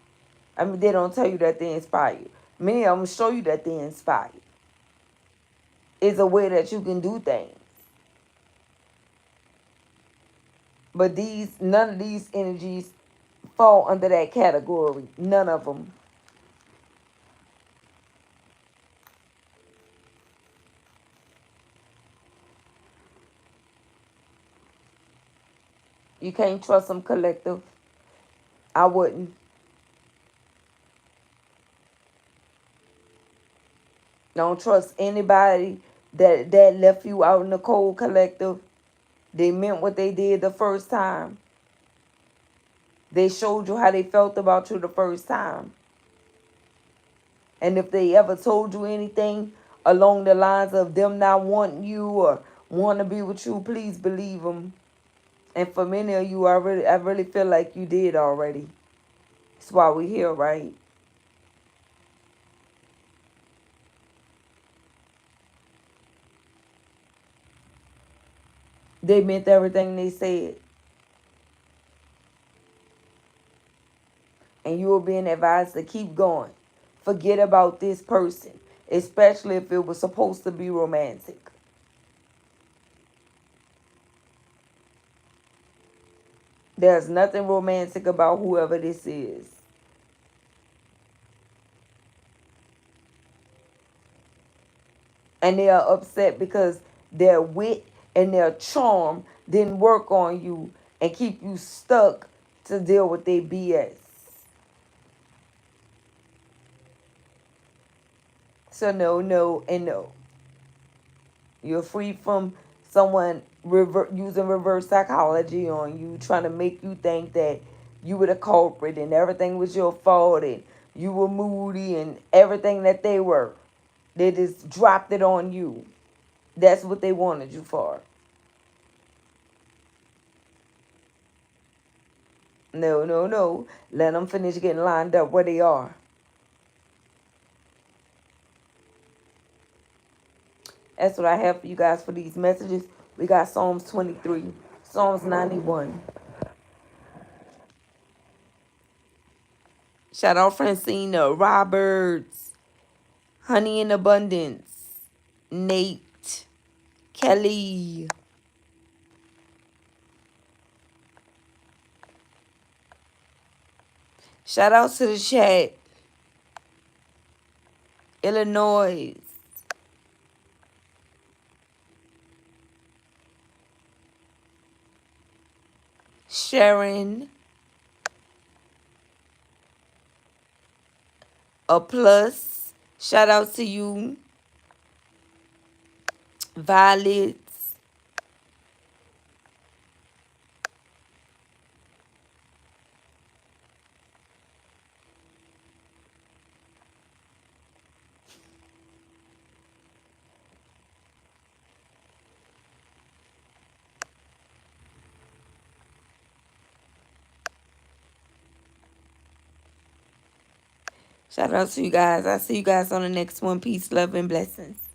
I mean, they don't tell you that they're inspired. Many of them show you that they're inspired. It's a way that you can do things. But none of these energies fall under that category. None of them. You can't trust them, collective. I wouldn't. Don't trust anybody that left you out in the cold, collective. They meant what they did the first time. They showed you how they felt about you the first time. And if they ever told you anything along the lines of them not wanting you or want to be with you, please believe them. And for many of you, I really feel like you did already. That's why we're here, right? They meant everything they said. And you were being advised to keep going. Forget about this person, especially if it was supposed to be romantic. There's nothing romantic about whoever this is. And they are upset because their wit and their charm didn't work on you and keep you stuck to deal with their BS. So no, no, and no. You're free from someone using reverse psychology on you, trying to make you think that you were the culprit and everything was your fault and you were moody and everything that they were. They just dropped it on you. That's what they wanted you for. No, no, no. Let them finish getting lined up where they are. That's what I have for you guys for these messages. We got Psalms 23, Psalms 91. Shout out Francina, Roberts, Honey in Abundance, Nate, Kelly. Shout out to the chat. Illinois. Sharon. A plus. Shout out to you. Violet. Shout out to you guys. I'll see you guys on the next one. Peace, love, and blessings.